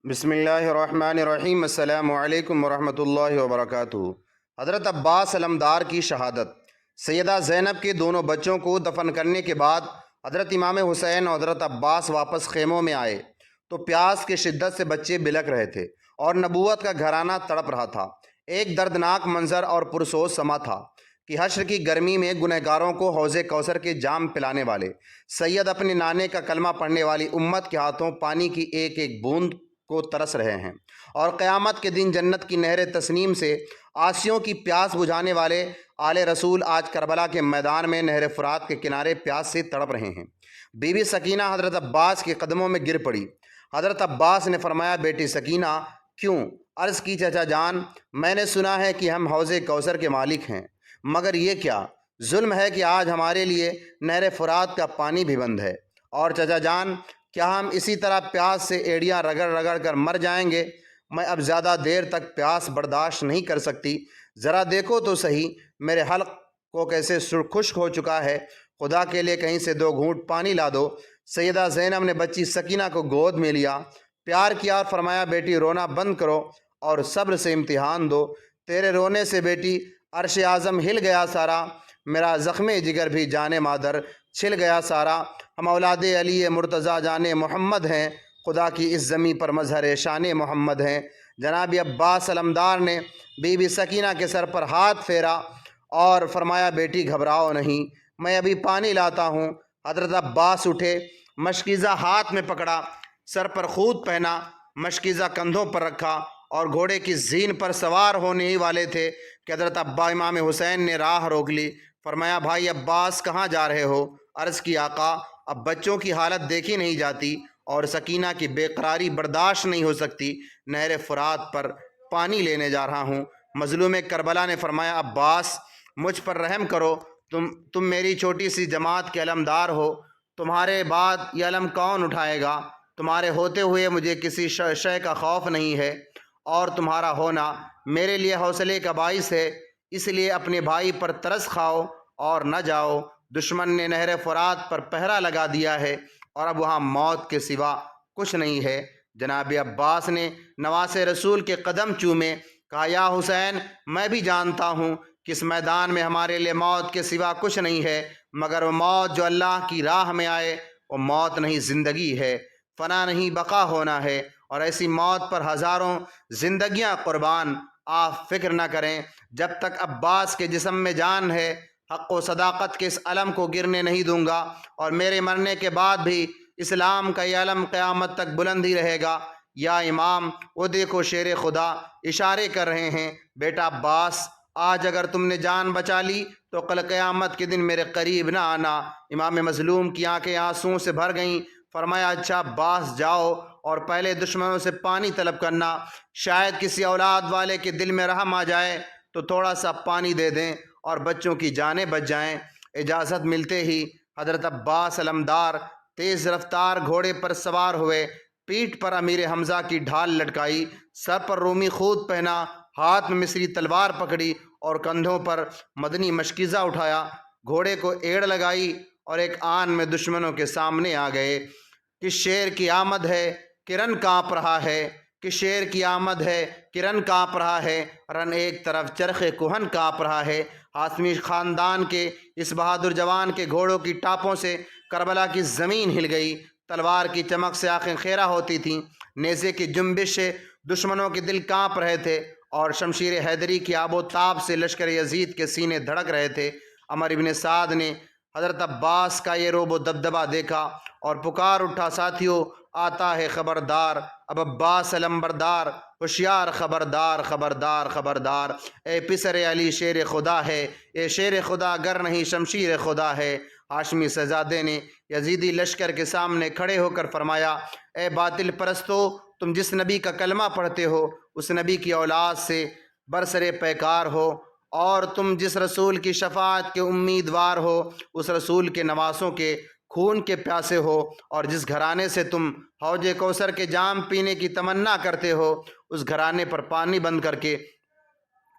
بسم اللہ الرحمن الرحیم۔ السلام علیکم ورحمۃ اللہ وبرکاتہ۔ حضرت عباس علمدار کی شہادت۔ سیدہ زینب کے دونوں بچوں کو دفن کرنے کے بعد حضرت امام حسین اور حضرت عباس واپس خیموں میں آئے تو پیاس کی شدت سے بچے بلک رہے تھے اور نبوت کا گھرانہ تڑپ رہا تھا۔ ایک دردناک منظر اور پرسوز سما تھا کہ حشر کی گرمی میں گنہگاروں کو حوض کوثر کے جام پلانے والے سید اپنے نانے کا کلمہ پڑھنے والی امت کے ہاتھوں پانی کی ایک ایک بوند کو ترس رہے ہیں، اور قیامت کے دن جنت کی نہر تسنیم سے آسیوں کی پیاس بجھانے والے آل رسول آج کربلا کے میدان میں نہر فرات کے کنارے پیاس سے تڑپ رہے ہیں۔ بی بی سکینہ حضرت عباس کے قدموں میں گر پڑی۔ حضرت عباس نے فرمایا، بیٹی سکینہ کیوں؟ عرض کی، چچا جان، میں نے سنا ہے کہ ہم حوض کوثر کے مالک ہیں، مگر یہ کیا ظلم ہے کہ آج ہمارے لیے نہر فرات کا پانی بھی بند ہے، اور چچا جان کیا ہم اسی طرح پیاس سے ایڑیاں رگڑ رگڑ کر مر جائیں گے؟ میں اب زیادہ دیر تک پیاس برداشت نہیں کر سکتی، ذرا دیکھو تو صحیح میرے حلق کو کیسے خشک ہو چکا ہے، خدا کے لیے کہیں سے 2 گھونٹ پانی لا دو۔ سیدہ زینب نے بچی سکینہ کو گود میں لیا، پیار کیا اور فرمایا، بیٹی رونا بند کرو اور صبر سے امتحان دو، تیرے رونے سے بیٹی عرش اعظم ہل گیا سارا، میرا زخم جگر بھی جانے مادر چھل گیا سارا، ہم اولاد علی مرتضیٰ جان محمد ہیں، خدا کی اس زمیں پر مظہر شان محمد ہیں۔ جناب عباس علمدار نے بی بی سکینہ کے سر پر ہاتھ پھیرا اور فرمایا، بیٹی گھبراؤ نہیں، میں ابھی پانی لاتا ہوں۔ حضرت عباس اٹھے، مشکیزہ ہاتھ میں پکڑا، سر پر خود پہنا، مشکیزہ کندھوں پر رکھا، اور گھوڑے کی زین پر سوار ہونے ہی والے تھے کہ حضرت امام حسین نے راہ روک لی۔ فرمایا، بھائی عباس کہاں جا رہے ہو؟ عرض کی، آقا اب بچوں کی حالت دیکھی نہیں جاتی اور سکینہ کی بے قراری برداشت نہیں ہو سکتی، نہر فرات پر پانی لینے جا رہا ہوں۔ مظلوم کربلا نے فرمایا، عباس مجھ پر رحم کرو، تم میری چھوٹی سی جماعت کے علمدار ہو، تمہارے بعد یہ علم کون اٹھائے گا؟ تمہارے ہوتے ہوئے مجھے کسی شے کا خوف نہیں ہے، اور تمہارا ہونا میرے لیے حوصلے کا باعث ہے، اس لیے اپنے بھائی پر ترس کھاؤ اور نہ جاؤ۔ دشمن نے نہر فرات پر پہرا لگا دیا ہے اور اب وہاں موت کے سوا کچھ نہیں ہے۔ جناب عباس نے نواس رسول کے قدم چومے، کہا، یا حسین، میں بھی جانتا ہوں کہ اس میدان میں ہمارے لیے موت کے سوا کچھ نہیں ہے، مگر وہ موت جو اللہ کی راہ میں آئے وہ موت نہیں، زندگی ہے، فنا نہیں بقا ہونا ہے، اور ایسی موت پر ہزاروں زندگیاں قربان۔ آپ فکر نہ کریں، جب تک عباس کے جسم میں جان ہے حق و صداقت کے اس علم کو گرنے نہیں دوں گا، اور میرے مرنے کے بعد بھی اسلام کا یہ علم قیامت تک بلند ہی رہے گا۔ یا امام، وہ دیکھو شیر خدا اشارے کر رہے ہیں، بیٹا عباس آج اگر تم نے جان بچا لی تو کل قیامت کے دن میرے قریب نہ آنا۔ امام مظلوم کی آنکھیں آنسوؤں سے بھر گئیں۔ فرمایا، اچھا عباس جاؤ اور پہلے دشمنوں سے پانی طلب کرنا، شاید کسی اولاد والے کے دل میں رحم آ جائے تو تھوڑا سا پانی دے دیں اور بچوں کی جانیں بچ جائیں۔ اجازت ملتے ہی حضرت عباس علمدار تیز رفتار گھوڑے پر سوار ہوئے، پیٹھ پر امیر حمزہ کی ڈھال لٹکائی، سر پر رومی خود پہنا، ہاتھ میں مصری تلوار پکڑی اور کندھوں پر مدنی مشکیزہ اٹھایا، گھوڑے کو ایڑ لگائی اور ایک آن میں دشمنوں کے سامنے آ گئے۔ کہ شیر کی آمد ہے، کرن کانپ رہا ہے، کہ شیر کی آمد ہے، کرن کانپ رہا ہے، رن ایک طرف چرخ کوہن کانپ رہا ہے۔ ہاشمی خاندان کے اس بہادر جوان کے گھوڑوں کی ٹاپوں سے کربلا کی زمین ہل گئی، تلوار کی چمک سے آنکھیں خیرہ ہوتی تھیں، نیزے کی جنبش سے دشمنوں کے دل کانپ رہے تھے، اور شمشیر حیدری کی آب و تاب سے لشکر یزید کے سینے دھڑک رہے تھے۔ عمر ابن سعد نے حضرت عباس کا یہ روب و دبدبہ دیکھا اور پکار اٹھا، ساتھیو آتا ہے خبردار، اب عباس علمبردار، ہوشیار خبردار خبردار خبردار، اے پسر علی شیر خدا ہے، اے شیر خدا گر نہیں شمشیر خدا ہے۔ ہاشمی شہزادے نے یزیدی لشکر کے سامنے کھڑے ہو کر فرمایا، اے باطل پرستو، تم جس نبی کا کلمہ پڑھتے ہو اس نبی کی اولاد سے برسر پیکار ہو، اور تم جس رسول کی شفاعت کے امیدوار ہو اس رسول کے نواسوں کے خون کے پیاسے ہو، اور جس گھرانے سے تم حوض کوثر کے جام پینے کی تمنا کرتے ہو اس گھرانے پر پانی بند کر کے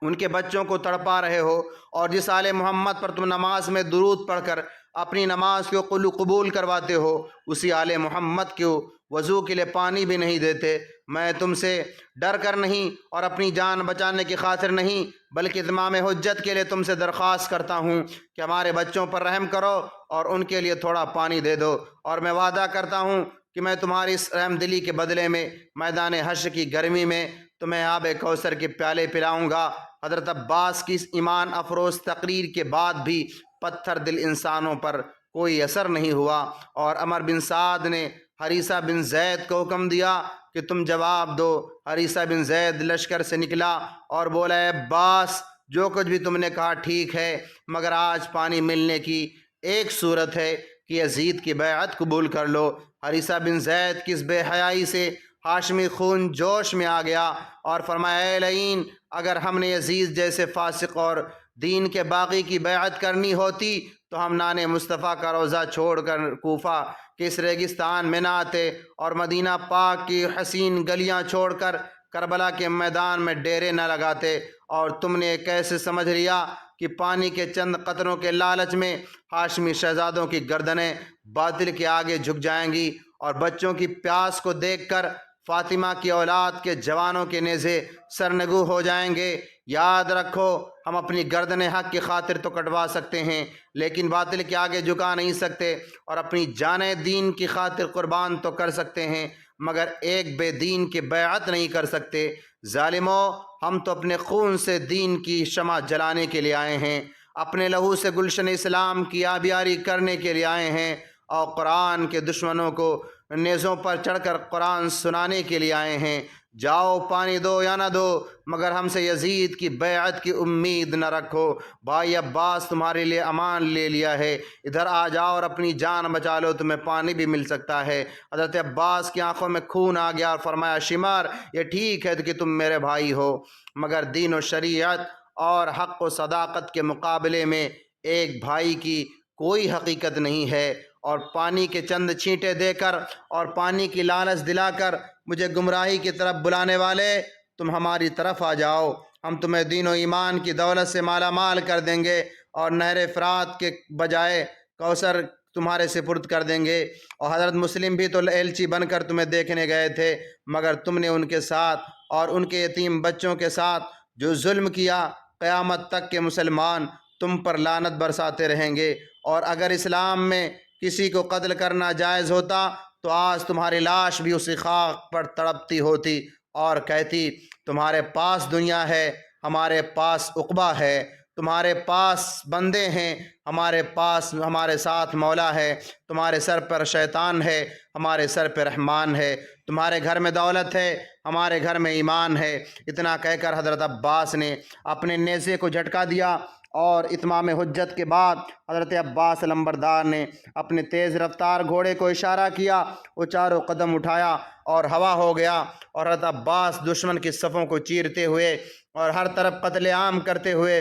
ان کے بچوں کو تڑپا رہے ہو، اور جس آل محمد پر تم نماز میں درود پڑھ کر اپنی نماز کو قبول کرواتے ہو اسی آل محمد کو وضو کے لیے پانی بھی نہیں دیتے، میں تم سے ڈر کر نہیں اور اپنی جان بچانے کی خاطر نہیں بلکہ اتمام حجت کے لیے تم سے درخواست کرتا ہوں کہ ہمارے بچوں پر رحم کرو اور ان کے لیے تھوڑا پانی دے دو، اور میں وعدہ کرتا ہوں کہ میں تمہاری اس رحم دلی کے بدلے میں میدان حشر کی گرمی میں تمہیں آب کوثر کے پیالے پلاؤں گا۔ حضرت عباس کی اس ایمان افروز تقریر کے بعد بھی پتھر دل انسانوں پر کوئی اثر نہیں ہوا، اور عمر بن سعد نے حریثہ بن زید کو حکم دیا کہ تم جواب دو۔ حریثہ بن زید لشکر سے نکلا اور بولا، اے عباس، جو کچھ بھی تم نے کہا ٹھیک ہے، مگر آج پانی ملنے کی ایک صورت ہے کہ یزید کی بیعت قبول کر لو۔ حریثہ بن زید کی اس بے حیائی سے ہاشمی خون جوش میں آ گیا اور فرمایا، اے لعین، اگر ہم نے یزید جیسے فاسق اور دین کے باغی کی بیعت کرنی ہوتی تو ہم نان مصطفیٰ کا روضہ چھوڑ کر کوفہ کے اس ریگستان میں نہ آتے اور مدینہ پاک کی حسین گلیاں چھوڑ کر کربلا کے میدان میں ڈیرے نہ لگاتے، اور تم نے کیسے سمجھ لیا کہ پانی کے چند قطروں کے لالچ میں ہاشمی شہزادوں کی گردنیں باطل کے آگے جھک جائیں گی، اور بچوں کی پیاس کو دیکھ کر فاطمہ کی اولاد کے جوانوں کے نیزے سرنگو ہو جائیں گے۔ یاد رکھو، ہم اپنی گردن حق کی خاطر تو کٹوا سکتے ہیں لیکن باطل کے آگے جھکا نہیں سکتے، اور اپنی جانیں دین کی خاطر قربان تو کر سکتے ہیں مگر ایک بے دین کی بیعت نہیں کر سکتے۔ ظالمو، ہم تو اپنے خون سے دین کی شمع جلانے کے لیے آئے ہیں، اپنے لہو سے گلشن اسلام کی آبیاری کرنے کے لیے آئے ہیں، اور قرآن کے دشمنوں کو نیزوں پر چڑھ کر قرآن سنانے کے لیے آئے ہیں۔ جاؤ، پانی دو یا نہ دو، مگر ہم سے یزید کی بیعت کی امید نہ رکھو۔ بھائی عباس تمہارے لیے امان لے لیا ہے، ادھر آ جاؤ اور اپنی جان بچا لو، تمہیں پانی بھی مل سکتا ہے۔ حضرت عباس کی آنکھوں میں خون آ گیا اور فرمایا، شمر، یہ ٹھیک ہے کہ تم میرے بھائی ہو، مگر دین و شریعت اور حق و صداقت کے مقابلے میں ایک بھائی کی کوئی حقیقت نہیں ہے، اور پانی کے چند چھینٹے دے کر اور پانی کی لالچ دلا کر مجھے گمراہی کی طرف بلانے والے، تم ہماری طرف آ جاؤ، ہم تمہیں دین و ایمان کی دولت سے مالا مال کر دیں گے، اور نہر فرات کے بجائے کوثر تمہارے سپرد کر دیں گے۔ اور حضرت مسلم بھی تو ایلچی بن کر تمہیں دیکھنے گئے تھے، مگر تم نے ان کے ساتھ اور ان کے یتیم بچوں کے ساتھ جو ظلم کیا، قیامت تک کے مسلمان تم پر لعنت برساتے رہیں گے، اور اگر اسلام میں کسی کو قتل کرنا جائز ہوتا تو آج تمہاری لاش بھی اسی خاک پر تڑپتی ہوتی اور کہتی، تمہارے پاس دنیا ہے، ہمارے پاس عقبہ ہے، تمہارے پاس بندے ہیں، ہمارے ساتھ مولا ہے، تمہارے سر پر شیطان ہے، ہمارے سر پہ رحمان ہے، تمہارے گھر میں دولت ہے، ہمارے گھر میں ایمان ہے۔ اتنا کہہ کر حضرت عباس نے اپنے نیزے کو جھٹکا دیا، اور اتمام حجت کے بعد حضرت عباس لمبردار نے اپنے تیز رفتار گھوڑے کو اشارہ کیا، وہ چاروں قدم اٹھایا اور ہوا ہو گیا، اور حضرت عباس دشمن کی صفوں کو چیرتے ہوئے اور ہر طرف قتل عام کرتے ہوئے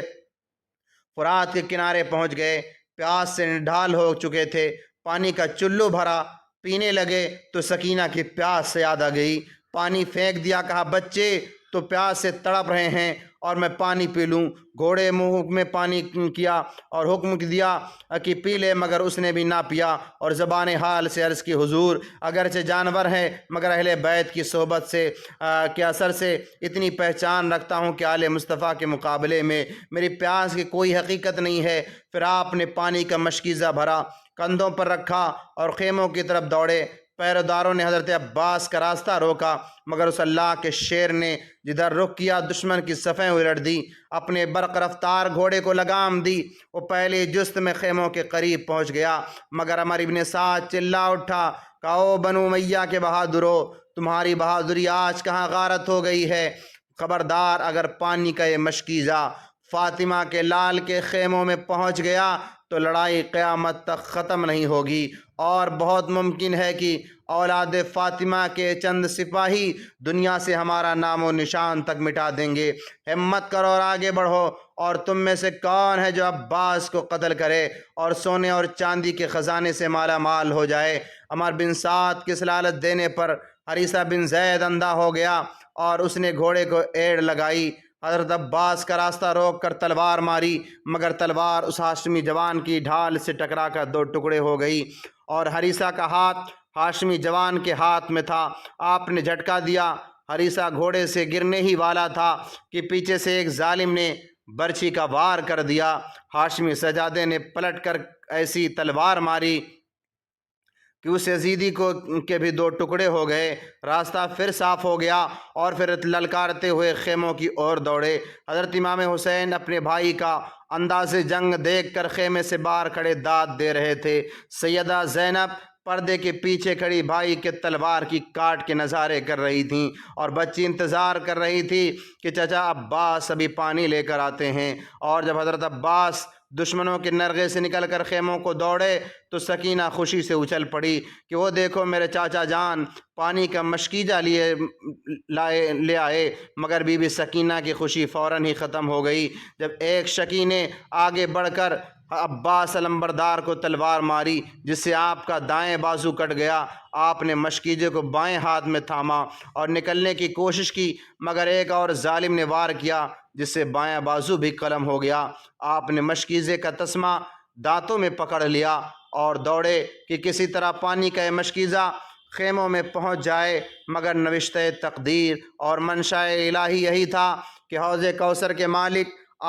فرات کے کنارے پہنچ گئے۔ پیاس سے نڈھال ہو چکے تھے، پانی کا چلو بھرا، پینے لگے تو سکینہ کی پیاس سے یاد آ گئی، پانی پھینک دیا، کہا، بچے تو پیاس سے تڑپ رہے ہیں اور میں پانی پی لوں۔ گھوڑے منہ میں پانی کیا اور حکم دیا کہ پی لے، مگر اس نے بھی نہ پیا، اور زبان حال سے عرض کی، حضور، اگرچہ جانور ہیں مگر اہل بیت کی صحبت سے کے اثر سے اتنی پہچان رکھتا ہوں کہ آل مصطفیٰ کے مقابلے میں میری پیاس کی کوئی حقیقت نہیں ہے۔ پھر آپ نے پانی کا مشکیزہ بھرا، کندھوں پر رکھا اور خیموں کی طرف دوڑے۔ پیروداروں نے حضرت عباس کا راستہ روکا، مگر اس اللہ کے شیر نے جدھر رخ کیا دشمن کی صفیں الٹ دی، اپنے برق رفتار گھوڑے کو لگام دی، وہ پہلی جست میں خیموں کے قریب پہنچ گیا، مگر عمر ابن سعد چلا اٹھا، کہو، بنو امیہ کے بہادرو، تمہاری بہادری آج کہاں غارت ہو گئی ہے؟ خبردار، اگر پانی کا یہ مشکیزہ فاطمہ کے لال کے خیموں میں پہنچ گیا تو لڑائی قیامت تک ختم نہیں ہوگی، اور بہت ممکن ہے کہ اولاد فاطمہ کے چند سپاہی دنیا سے ہمارا نام و نشان تک مٹا دیں گے۔ ہمت کرو اور آگے بڑھو، اور تم میں سے کون ہے جو عباس کو قتل کرے اور سونے اور چاندی کے خزانے سے مالا مال ہو جائے؟ عمر بن سعد کی لالچ دینے پر حریثہ بن زید اندھا ہو گیا اور اس نے گھوڑے کو ایڑ لگائی، حضرت عباس کا راستہ روک کر تلوار ماری، مگر تلوار اس ہاشمی جوان کی ڈھال سے ٹکرا کر دو ٹکڑے ہو گئی، اور حریثہ کا ہاتھ ہاشمی جوان کے ہاتھ میں تھا۔ آپ نے جھٹکا دیا، ہریسہ گھوڑے سے گرنے ہی والا تھا کہ پیچھے سے ایک ظالم نے برچھی کا وار کر دیا۔ ہاشمی سجادے نے پلٹ کر ایسی تلوار ماری کہ اس یزیدی کو کے بھی دو ٹکڑے ہو گئے۔ راستہ پھر صاف ہو گیا اور پھر للکارتے ہوئے خیموں کی اور دوڑے۔ حضرت امام حسین اپنے بھائی کا انداز جنگ دیکھ کر خیمے سے باہر کھڑے داد دے رہے تھے۔ سیدہ زینب پردے کے پیچھے کھڑی بھائی کے تلوار کی کاٹ کے نظارے کر رہی تھیں، اور بچی انتظار کر رہی تھی کہ چچا عباس ابھی پانی لے کر آتے ہیں۔ اور جب حضرت عباس دشمنوں کے نرغے سے نکل کر خیموں کو دوڑے تو سکینہ خوشی سے اچھل پڑی کہ وہ دیکھو میرے چاچا جان پانی کا مشکیزہ لے آئے۔ مگر بی بی سکینہ کی خوشی فوراً ہی ختم ہو گئی جب ایک شکی نے آگے بڑھ کر عباس علمبردار کو تلوار ماری، جس سے آپ کا دائیں بازو کٹ گیا۔ آپ نے مشکیزے کو بائیں ہاتھ میں تھاما اور نکلنے کی کوشش کی، مگر ایک اور ظالم نے وار کیا جس سے بائیں بازو بھی قلم ہو گیا۔ آپ نے مشکیزے کا تسمہ دانتوں میں پکڑ لیا اور دوڑے کہ کسی طرح پانی کا یہ مشکیزہ خیموں میں پہنچ جائے، مگر نوشتہ تقدیر اور منشاء الہی یہی تھا کہ حوض کوثر کے مالک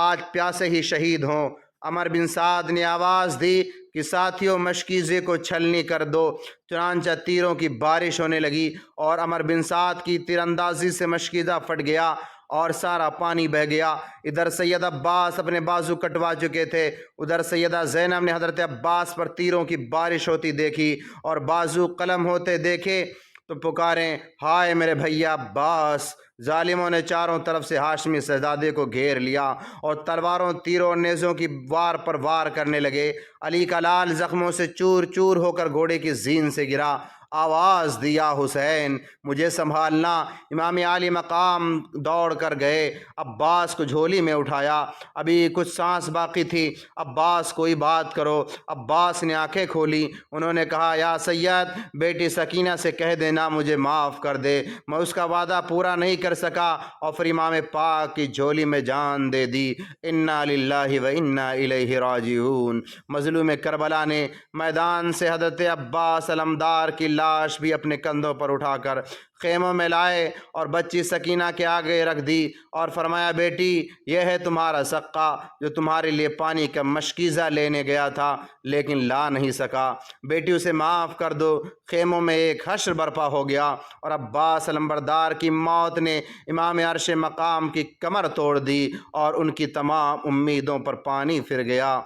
آج پیاسے ہی شہید ہوں۔ عمر بن سعد نے آواز دی کہ ساتھیوں مشکیزے کو چھلنی کر دو۔ چنانچہ تیروں کی بارش ہونے لگی اور عمر بن سعد کی تیر اندازی سے مشکیزہ پھٹ گیا اور سارا پانی بہہ گیا۔ ادھر سید عباس اپنے بازو کٹوا چکے تھے، ادھر سیدہ زینب نے حضرت عباس پر تیروں کی بارش ہوتی دیکھی اور بازو قلم ہوتے دیکھے تو پکاریں، ہائے میرے بھیا عباس! ظالموں نے چاروں طرف سے ہاشمی شہزادے کو گھیر لیا اور تلواروں، تیروں اور نیزوں کی وار پر وار کرنے لگے۔ علی کا لال زخموں سے چور چور ہو کر گھوڑے کی زین سے گرا۔ آواز دیا، حسین مجھے سنبھالنا۔ امام عالی مقام دوڑ کر گئے، عباس کو جھولی میں اٹھایا۔ ابھی کچھ سانس باقی تھی۔ عباس کوئی بات کرو۔ عباس نے آنکھیں کھولی، انہوں نے کہا، یا سید بیٹی سکینہ سے کہہ دینا مجھے معاف کر دے، میں اس کا وعدہ پورا نہیں کر سکا۔ اور پھر امام پاک کی جھولی میں جان دے دی۔ انا للہ و انا الیہ راجعون۔ مظلوم کربلا نے میدان سے حضرت عباس علمدار کی لاش بھی اپنے کندھوں پر اٹھا کر خیموں میں لائے اور بچی سکینہ کے آگے رکھ دی اور فرمایا، بیٹی یہ ہے تمہارا سقہ جو تمہارے لیے پانی کا مشکیزہ لینے گیا تھا لیکن لا نہیں سکا، بیٹی اسے معاف کر دو۔ خیموں میں ایک حشر برپا ہو گیا اور عباس علمبردار کی موت نے امام عرش مقام کی کمر توڑ دی اور ان کی تمام امیدوں پر پانی پھر گیا۔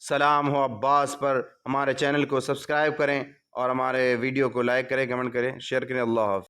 سلام ہو عباس پر۔ ہمارے چینل کو سبسکرائب کریں اور ہمارے ویڈیو کو لائک کریں، کمنٹ کریں، شیئر کریں۔ اللہ حافظ۔